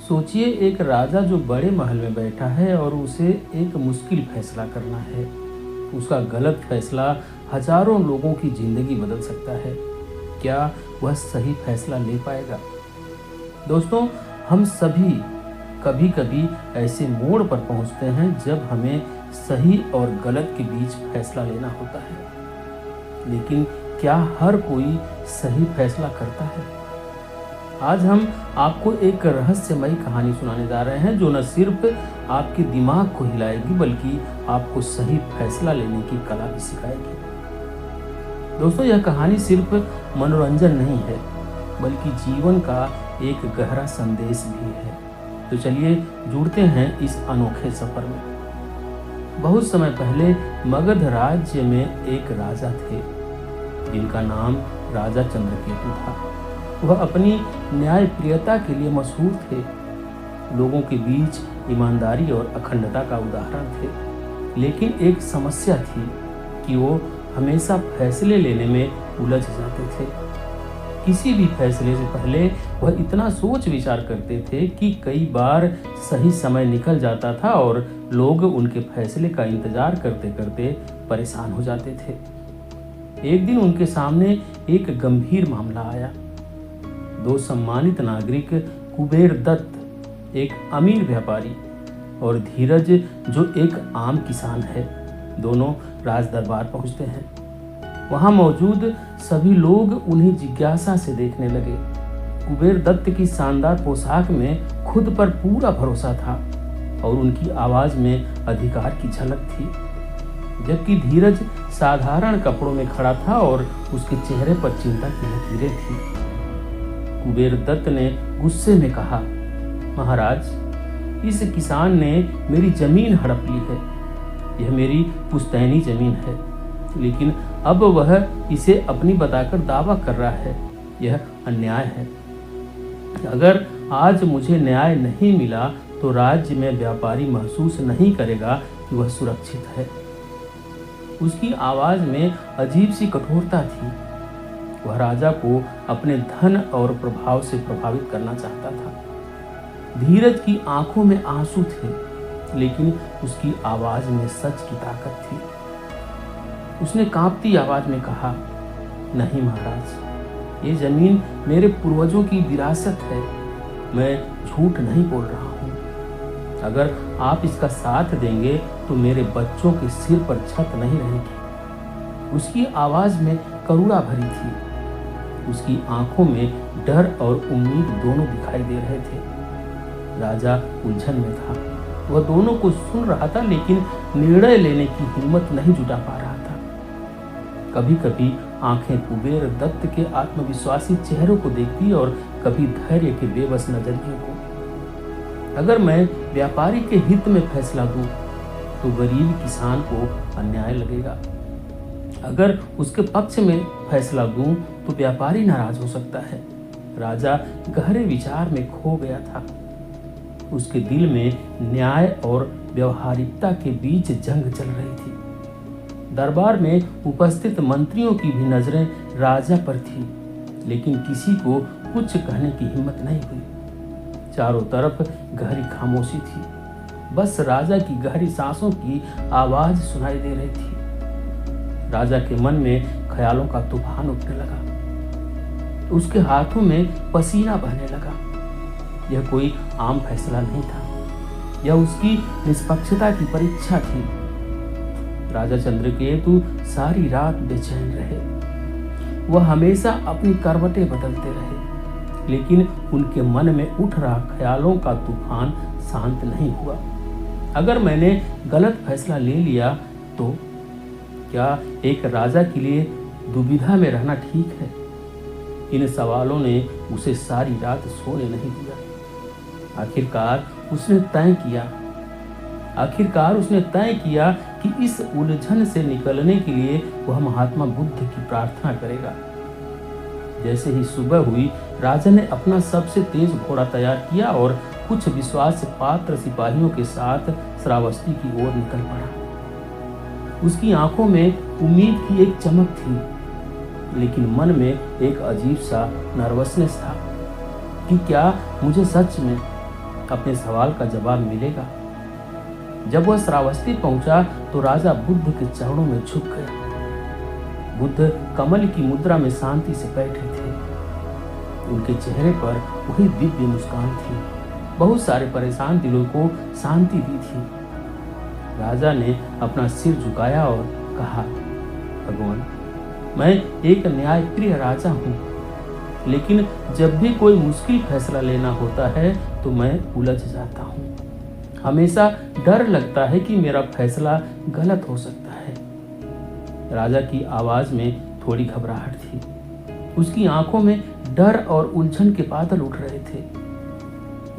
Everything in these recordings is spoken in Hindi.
सोचिए, एक राजा जो बड़े महल में बैठा है और उसे एक मुश्किल फैसला करना है। उसका गलत फैसला हजारों लोगों की जिंदगी बदल सकता है। क्या वह सही फैसला ले पाएगा? दोस्तों, हम सभी कभी कभी ऐसे मोड़ पर पहुंचते हैं जब हमें सही और गलत के बीच फैसला लेना होता है। लेकिन क्या हर कोई सही फैसला करता है? आज हम आपको एक रहस्यमयी कहानी सुनाने जा रहे हैं जो न सिर्फ आपके दिमाग को हिलाएगी बल्कि आपको सही फैसला लेने की कला भी सिखाएगी। दोस्तों, यह कहानी सिर्फ मनोरंजन नहीं है बल्कि जीवन का एक गहरा संदेश भी है। तो चलिए जुड़ते हैं इस अनोखे सफर में। बहुत समय पहले मगध राज्य में एक राजा थे जिनका नाम राजा चंद्रकेतु था। वह अपनी न्यायप्रियता के लिए मशहूर थे। लोगों के बीच ईमानदारी और अखंडता का उदाहरण थे। लेकिन एक समस्या थी कि वो हमेशा फैसले लेने में उलझ जाते थे। किसी भी फैसले से पहले वह इतना सोच विचार करते थे कि कई बार सही समय निकल जाता था और लोग उनके फैसले का इंतजार करते करते परेशान हो जाते थे। एक दिन उनके सामने एक गंभीर मामला आया। दो सम्मानित नागरिक, कुबेर दत्त एक अमीर व्यापारी और धीरज जो एक आम किसान है, दोनों राज दरबार पहुंचते हैं। वहां मौजूद सभी लोग उन्हें जिज्ञासा से देखने लगे। कुबेर दत्त की शानदार पोशाक में खुद पर पूरा भरोसा था और उनकी आवाज में अधिकार की झलक थी, जबकि धीरज साधारण कपड़ों में खड़ा था और उसके चेहरे पर चिंता की लकीरें थी। कुबेर दत्त ने गुस्से में कहा, महाराज, इस किसान ने मेरी जमीन हड़प ली है। यह मेरी पुश्तैनी जमीन है, लेकिन अब वह इसे अपनी बताकर दावा कर रहा है। यह अन्याय है। अगर आज मुझे न्याय नहीं मिला तो राज्य में व्यापारी महसूस नहीं करेगा कि वह सुरक्षित है। उसकी आवाज में अजीब सी कठोरता थी। वह राजा को अपने धन और प्रभाव से प्रभावित करना चाहता था। धीरज की आंखों में आंसू थे, लेकिन उसकी आवाज में सच की ताकत थी। उसने कांपती आवाज में कहा, नहीं महाराज, ये जमीन मेरे पूर्वजों की विरासत है। मैं झूठ नहीं बोल रहा हूँ। अगर आप इसका साथ देंगे तो मेरे बच्चों के सिर पर छत नहीं रहेगी। उसकी आवाज में करुणा भरी थी। उसकी आंखों में डर और उम्मीद दोनों दिखाई दे रहे थे। राजा उलझन में था। वह दोनों को सुन रहा था, लेकिन निर्णय लेने की हिम्मत नहीं जुटा पा रहा था। कभी कभी आंखें कुबेर दत्त के आत्मविश्वासी चेहरों को देखती और कभी धैर्य के बेबस नजरियों को। अगर मैं व्यापारी के हित में फैसला दूं तो गरीब किसान को अन्याय लगेगा। अगर उसके पक्ष में फैसला दूं तो व्यापारी नाराज हो सकता है। राजा गहरे विचार में खो गया था। उसके दिल में न्याय और व्यवहारिकता के बीच जंग चल रही थी। दरबार में उपस्थित मंत्रियों की भी नजरें राजा पर थी, लेकिन किसी को कुछ कहने की हिम्मत नहीं हुई। चारों तरफ गहरी खामोशी थी। बस राजा की गहरी सांसों की आवाज सुनाई दे रही थी। राजा के मन में ख्यालों का तूफान उठने लगा। उसके हाथों में पसीना बहने लगा। यह कोई आम फैसला नहीं था। यह उसकी निष्पक्षता की परीक्षा थी। राजा चंद्रकेतु सारी रात बेचैन रहे। वह हमेशा अपनी करवटें बदलते रहे, लेकिन उनके मन में उठ रहा ख्यालों का तूफान शांत नहीं हुआ। अगर मैंने गलत फैसला ले लिया तो क्या एक राजा के लिए दुविधा में रहना ठीक है? इन सवालों ने उसे सारी रात सोने नहीं दिया। आखिरकार उसने तय किया कि इस उलझन से निकलने के लिए वह महात्मा बुद्ध की प्रार्थना करेगा। जैसे ही सुबह हुई, राजा ने अपना सबसे तेज घोड़ा तैयार किया और कुछ विश्वास पात्र सिपाहियों के साथ श्रावस्ती की ओर निकल पड़ा। उसकी आंखों में उम्मीद की एक चमक थी, लेकिन मन में एक अजीब सा नर्वसनेस था कि क्या मुझे सच में अपने सवाल का जवाब मिलेगा। जब वह श्रावस्ती पहुंचा तो राजा बुद्ध के चरणों में झुक गया। बुद्ध कमल की मुद्रा में शांति से बैठे थे। उनके चेहरे पर वही दिव्य मुस्कान थी, बहुत सारे परेशान दिलों को शांति दी थी। राजा ने अपना सिर झुकाया और कहा, भगवान, मैं एक न्यायप्रिय राजा हूँ, लेकिन जब भी कोई मुश्किल फैसला लेना होता है तो मैं उलझ जाता हूँ। हमेशा डर लगता है कि मेरा फैसला गलत हो सकता है। राजा की आवाज में थोड़ी घबराहट थी। उसकी आंखों में डर और उलझन के बादल उठ रहे थे।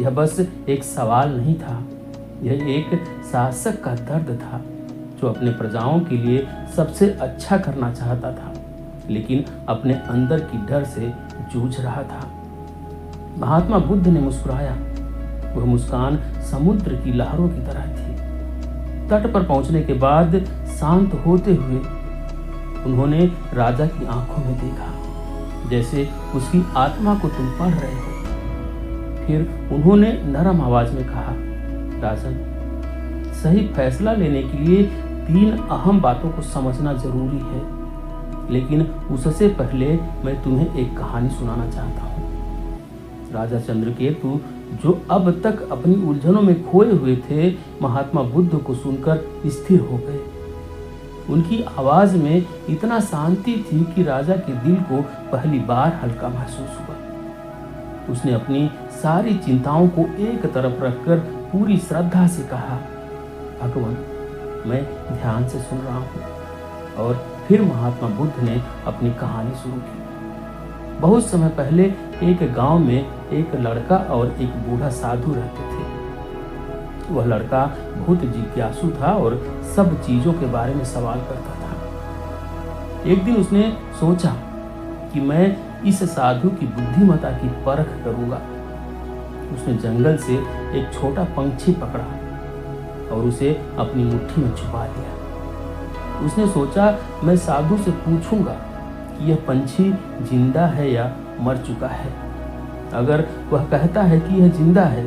यह बस एक सवाल नहीं था, यह एक शासक का दर्द था जो अपने प्रजाओं के लिए सबसे अच्छा करना चाहता था, लेकिन अपने अंदर की डर से जूझ रहा था। महात्मा बुद्ध ने मुस्कुराया। वह मुस्कान समुद्र की लहरों की तरह थी। तट पर पहुंचने के बाद शांत होते हुए उन्होंने राजा की आंखों में देखा, जैसे उसकी आत्मा को तुम पढ़ रहे हो। फिर उन्होंने नरम आवाज में कहा, राजन, सही फैसला लेने के लिए 3 अहम बातों को समझना जरूरी है, लेकिन उससे पहले मैं तुम्हें एक कहानी सुनाना चाहता हूँ। राजा चंद्रकेतु, जो अब तक अपनी उलझनों में खोए हुए थे, महात्मा बुद्ध को सुनकर स्थिर हो गए। उनकी आवाज में इतना शांति थी कि राजा के दिल को पहली बार हल्का महसूस हुआ। उसने अपनी सारी चिंताओं को एक तरफ रखकर पूरी श्रद्धा से कहा, भगवान, मैं ध्यान से सुन रहा हूँ। और फिर महात्मा बुद्ध ने अपनी कहानी शुरू की। बहुत समय पहले एक गांव में एक लड़का और एक बूढ़ा साधु रहते थे। वह लड़का बहुत जिज्ञासु था और सब चीजों के बारे में सवाल करता था। एक दिन उसने सोचा कि मैं इस साधु की बुद्धिमत्ता की परख करूंगा। उसने जंगल से एक छोटा पंछी पकड़ा और उसे अपनी मुट्ठी में छुपा लिया। उसने सोचा, मैं साधु से पूछूंगा कि यह पंछी जिंदा है या मर चुका है। अगर वह कहता है कि यह जिंदा है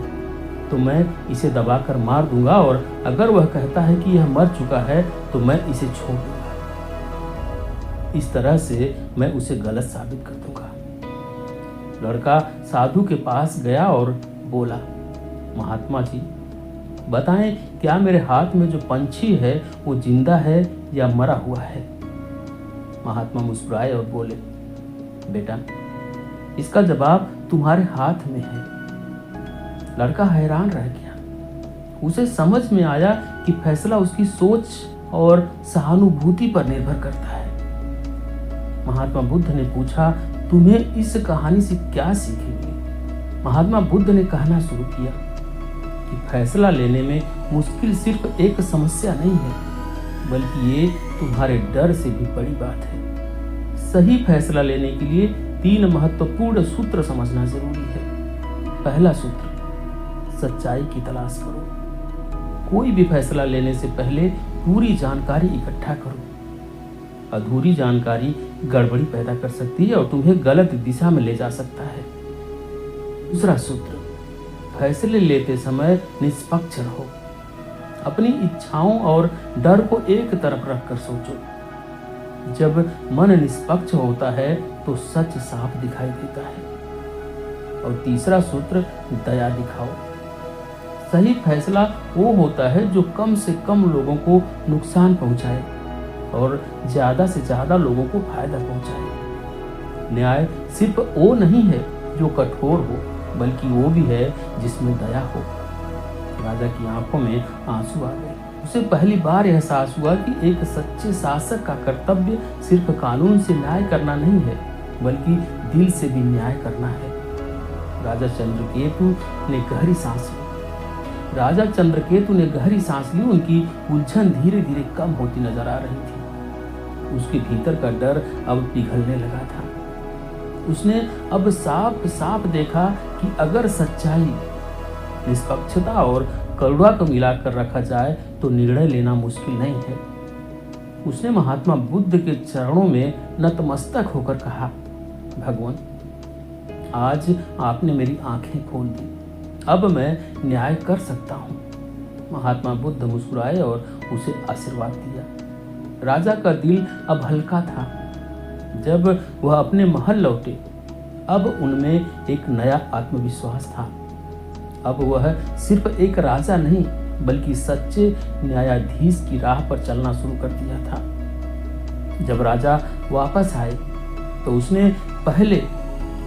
तो मैं इसे दबाकर मार दूंगा, और अगर वह कहता है कि यह मर चुका है तो मैं इसे छोड़ दूंगा। इस तरह से मैं उसे गलत साबित कर दूंगा। लड़का साधु के पास गया और बोला, महात्मा जी, बताएं, क्या मेरे हाथ में जो पंछी है वो जिंदा है या मरा हुआ है? महात्मा मुस्कुराए और बोले, बेटा, इसका जवाब तुम्हारे हाथ में है। लड़का हैरान रह गया। उसे समझ में आया कि फैसला उसकी सोच और सहानुभूति पर निर्भर करता है। महात्मा बुद्ध ने पूछा, तुम्हें इस कहानी से क्या सीख मिली? महात्मा बुद्ध ने कहना शुरू किया कि फैसला लेने में मुश्किल सिर्फ एक समस्या नहीं है, बल्कि ये तुम्हारे डर से भी बड़ी बात है। सही फैसला लेने के लिए 3 महत्वपूर्ण सूत्र समझना जरूरी है। पहला सूत्र, सच्चाई की तलाश करो। कोई भी फैसला लेने से पहले पूरी जानकारी इकट्ठा करो। अधूरी जानकारी गड़बड़ी पैदा कर सकती है और तुम्हें गलत दिशा में ले जा सकता है। दूसरा सूत्र, फैसले लेते समय निष्पक्ष रहो। अपनी इच्छाओं और डर को एक तरफ रखकर सोचो। जब मन निष्पक्ष होता है तो सच साफ दिखाई देता है। और तीसरा सूत्र, दया दिखाओ। सही फैसला वो होता है जो कम से कम लोगों को नुकसान पहुंचाए और ज्यादा से ज्यादा लोगों को फायदा पहुंचाए। न्याय सिर्फ वो नहीं है जो कठोर हो, बल्कि वो भी है जिसमें दया हो। राजा की आंखों में आंसू आ गए। उसे पहली बार एहसास हुआ कि एक सच्चे शासक का कर्तव्य सिर्फ कानून से न्याय करना नहीं है, बल्कि दिल से भी न्याय करना है। राजा चंद्रकेतु ने गहरी सांस ली। उनकी उलझन धीरे धीरे कम होती नजर आ रही थी। उसके भीतर का डर अब पिघलने लगा था। उसने अब साफ साफ देखा कि अगर सच्चाई, निष्पक्षता और करुणा को मिलाकर रखा जाए तो निर्णय लेना मुश्किल नहीं है। उसने महात्मा बुद्ध के चरणों में नतमस्तक होकर कहा, भगवान, आज आपने मेरी आंखें खोल दी। अब मैं न्याय कर सकता हूँ। महात्मा बुद्ध मुस्कुराए और उसे आशीर्वाद दिया। राजा का दिल अब हल्का था। जब वह अपने महल लौटे, अब उनमें एक नया आत्मविश्वास था। अब वह सिर्फ एक राजा नहीं, बल्कि सच्चे न्यायाधीश की राह पर चलना शुरू कर दिया था। जब राजा वापस आए तो उसने पहले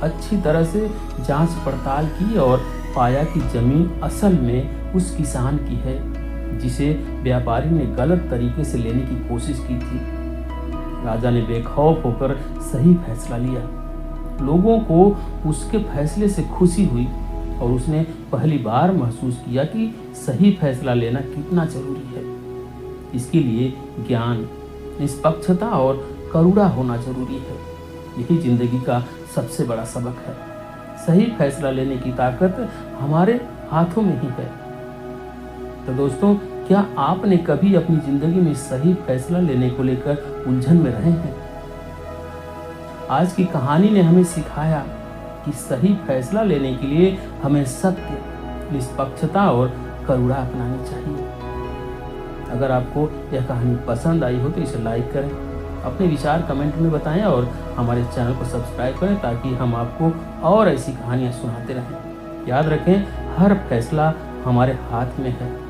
अच्छी तरह से जांच पड़ताल की और पाया कि जमीन असल में उस किसान की है जिसे व्यापारी ने गलत तरीके से लेने की कोशिश की थी। राजा ने बेखौफ होकर सही फैसला लिया। लोगों को उसके फैसले से खुशी हुई और उसने पहली बार महसूस किया कि सही फैसला लेना कितना जरूरी है। इसके लिए ज्ञान, निष्पक्षता और करुणा होना जरूरी है। यही जिंदगी का सबसे बड़ा सबक है। सही फैसला लेने की ताकत हमारे हाथों में ही है। तो दोस्तों, क्या आपने कभी अपनी जिंदगी में सही फैसला लेने को लेकर उलझन में रहे हैं? आज की कहानी ने हमें सिखाया कि सही फैसला लेने के लिए हमें सत्य, निष्पक्षता और करुणा अपनानी चाहिए। अगर आपको यह कहानी पसंद आई हो तो इसे लाइक करें, अपने विचार कमेंट में बताएं और हमारे चैनल को सब्सक्राइब करें ताकि हम आपको और ऐसी कहानियाँ सुनाते रहें। याद रखें, हर फैसला हमारे हाथ में है।